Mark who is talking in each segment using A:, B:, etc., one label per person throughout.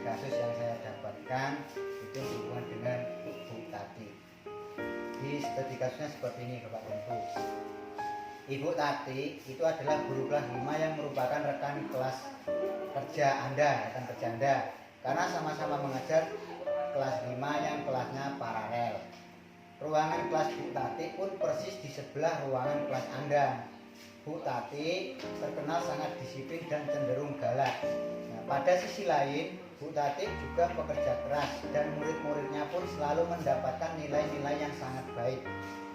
A: kasus yang saya dapatkan itu berhubungan dengan Bu Tati. Di studi kasusnya seperti ini Bapak dan Ibu. Ibu Tati itu adalah guru kelas 5 yang merupakan rekan kelas kerja Anda, karena sama-sama mengajar kelas 5 yang kelasnya paralel. Ruangan kelas Bu Tati pun persis di sebelah ruangan kelas Anda. Bu Tati terkenal sangat disiplin dan cenderung galak. Nah, pada sisi lain, Bu Tati juga pekerja keras dan murid-muridnya pun selalu mendapatkan nilai-nilai yang sangat baik.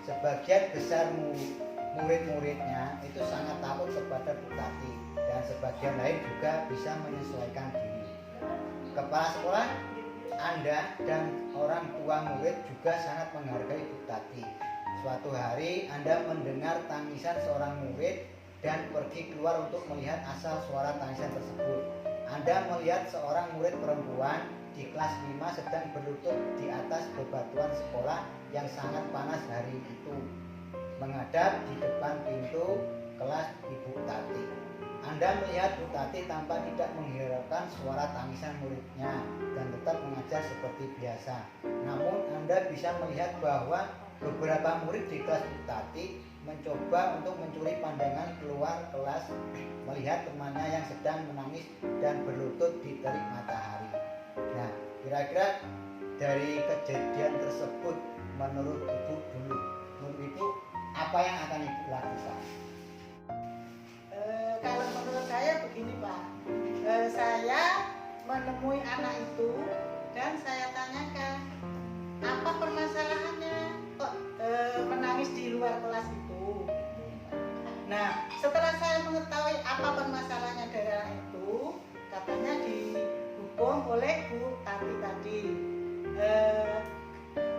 A: Sebagian besar murid-muridnya itu sangat takut kepada Bu Tati dan sebagian lain juga bisa menyesuaikan diri. Kepala sekolah Anda dan orang tua murid juga sangat menghargai Bu Tati. Suatu hari Anda mendengar tangisan seorang murid dan pergi keluar untuk melihat asal suara tangisan tersebut. Anda melihat seorang murid perempuan di kelas 5 sedang berlutut di atas bebatuan sekolah yang sangat panas hari itu, menghadap di depan pintu kelas Ibu Tati. Anda melihat Bu Tati tanpa tidak menghiraukan suara tangisan muridnya dan tetap mengajar seperti biasa. Namun Anda bisa melihat bahwa beberapa murid di kelas Bu Tati mencoba untuk mencuri pandangan keluar kelas melihat temannya yang sedang menangis dan berlutut di terik matahari. Nah, kira-kira dari kejadian tersebut menurut Ibu dulu, menurut Ibu apa yang akan Ibu lakukan?
B: Kalau menurut saya begini Pak, saya menemui anak itu dan saya tanyakan apa permasalahannya kok menangis di luar kelas itu. Nah, setelah saya mengetahui apa permasalahannya dari anak itu, katanya dihukum oleh Bu Tati tadi.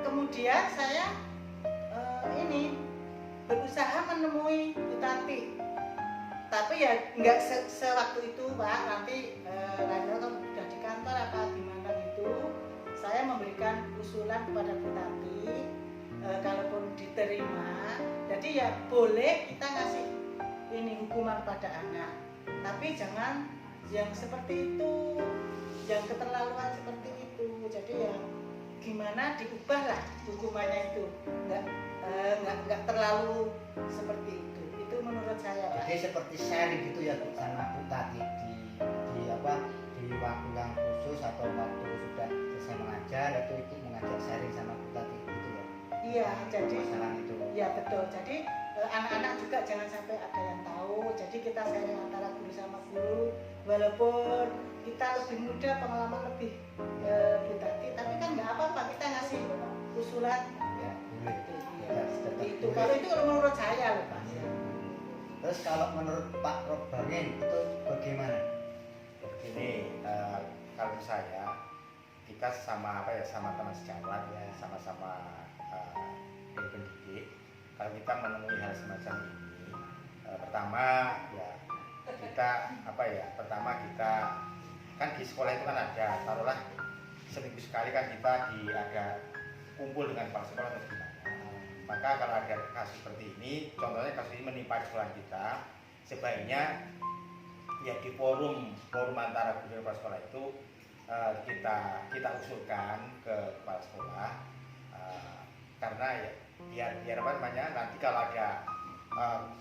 B: Kemudian saya ini berusaha menemui Bu Tati, tapi ya nggak sewaktu itu Pak, nanti lainnya kan udah di kantor apa gimana gitu, saya memberikan usulan kepada Bu Tati, kalaupun diterima, jadi ya boleh kita ngasih ini hukuman pada anak, tapi jangan yang seperti itu, yang keterlaluan seperti itu. Jadi ya gimana diubah lah hukumannya itu, nggak terlalu seperti itu. Itu menurut saya Pak.
A: Jadi seperti sharing gitu ya Bu, sama Bu Tati di waktu yang khusus atau waktu sudah selesai mengajar itu Ibu mengajar sharing sama Bu Tati gitu ya.
B: Iya, jadi
A: masalah itu.
B: Ya betul. Jadi anak-anak juga jangan sampai ada yang tahu. Jadi kita sharing antara guru sama guru, walaupun kita lebih muda, pengalaman lebih Bu Tati, tapi kan nggak apa-apa kita ngasih usulan.
A: Ya, boleh.
B: Ya, seperti itu. Kalau itu menurut saya loh Pak.
A: Terus kalau menurut Pak Robangin itu bagaimana?
C: Begini, kalau saya kita sama sama teman sejawat ya, sama-sama pendidik. Kalau kita menemui hal semacam ini, pertama ya kita pertama kita kan di sekolah itu kan ada, taruhlah seminggu sekali kan kita ada kumpul dengan kepala sekolah atau gimana. Maka kalau ada kasus seperti ini, contohnya kasus ini menimpa sekolah kita, sebaiknya ya di forum antara guru dan kepala sekolah itu kita usulkan ke kepala sekolah, karena ya biar apa namanya, nanti kalau ada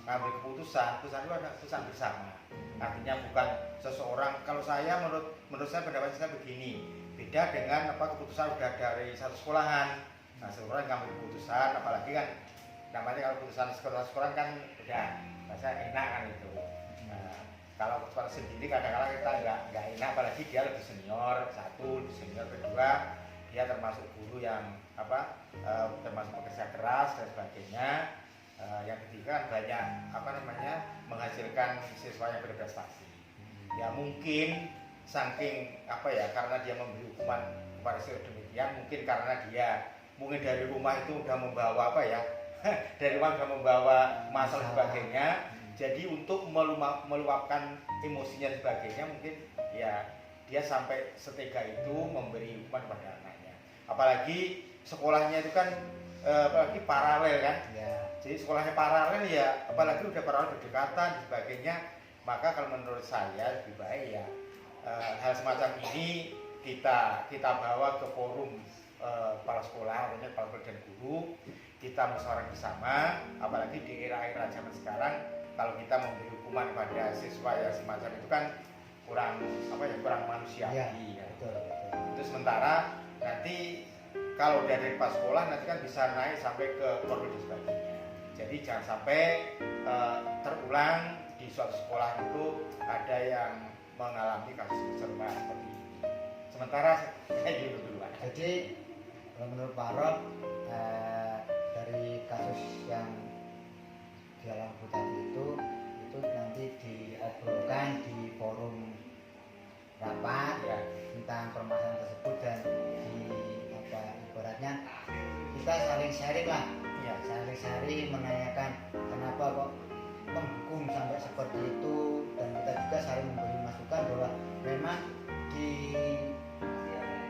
C: ngambil keputusan itu ada keputusan bersama. Artinya bukan seseorang. Kalau saya menurut saya pendapat saya begini, beda dengan keputusan udah dari satu sekolahan. Nah, sekolah ngambil keputusan, apalagi kan namanya kalau keputusan sekolah kan udah rasanya enak kan itu. Nah, kalau sekolah sendiri kadang-kadang kita nggak enak, apalagi dia lebih senior, satu, lebih senior, kedua dia termasuk guru yang termasuk pekerja keras dan sebagainya. Yang ketiga banyak menghasilkan siswa yang berprestasi. Ya mungkin saking karena dia memberi hukuman kepada siswa demikian, mungkin karena dia dari rumah itu udah membawa dari rumah udah membawa masalah sebagainya. Jadi untuk meluapkan emosinya sebagainya, mungkin ya dia sampai setega itu memberi hukuman kepada anaknya. Apalagi sekolahnya itu kan apalagi paralel kan.
A: Ya.
C: Jadi sekolahnya paralel ya, apalagi udah paralel berdekatan dan sebagainya. Maka kalau menurut saya lebih baik ya hal semacam ini kita bawa ke forum kepala sekolah, artinya kepala sekolah dan guru, kita musyawarah bersama. Apalagi di era-era zaman sekarang, kalau kita memberi hukuman pada siswa ya semacam itu kan kurang kurang manusiawi.
A: Iya,
C: Ya.
A: betul.
C: Itu sementara nanti kalau dari kepala sekolah nanti kan bisa naik sampai ke korwil dan sebagainya. Jadi jangan sampai terulang di suatu sekolah itu ada yang mengalami kasus serupa seperti ini. Sementara kayak gitu dulu.
A: Jadi kalau menurut Pak Rob, dari kasus yang di alam tadi itu nanti diobrolkan di forum rapat
C: Ya.
A: tentang permasalahan tersebut, dan ibaratnya kita saling sharing lah,
C: Iya.
A: saling sharing menanyakan kenapa kok menghukum sampai seperti itu, dan kita juga saling memberi masukan bahwa memang di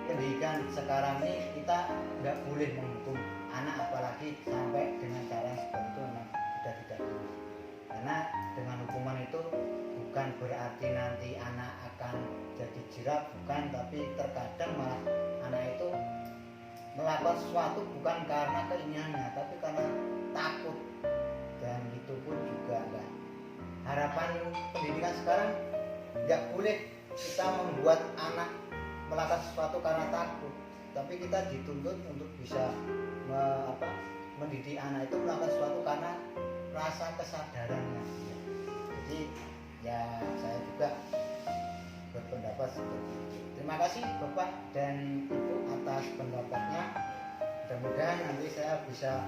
A: pendidikan sekarang ini kita nggak boleh menghukum anak, apalagi sampai dengan cara yang seperti itu memang sudah tidak boleh. Karena dengan hukuman itu bukan berarti nanti anak akan jadi jerat, bukan, tapi terkadang malah anak itu melakukan sesuatu bukan karena keinginannya, tapi karena takut, dan itu pun juga enggak. Harapan pendidikan sekarang nggak boleh kita membuat anak melakukan sesuatu karena takut, tapi kita dituntut untuk bisa mendidik anak itu melakukan sesuatu karena rasa kesadarannya. Jadi ya saya juga berpendapat seperti itu. Terima kasih Bapak dan Ibu atas pendapatnya. Mudah-mudahan nanti saya bisa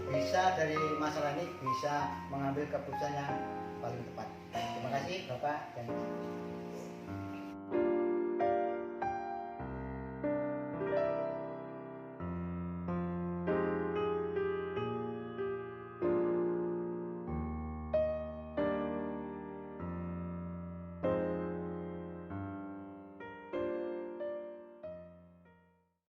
A: bisa dari masalah ini bisa mengambil keputusan yang paling tepat. Terima kasih Bapak dan Ibu.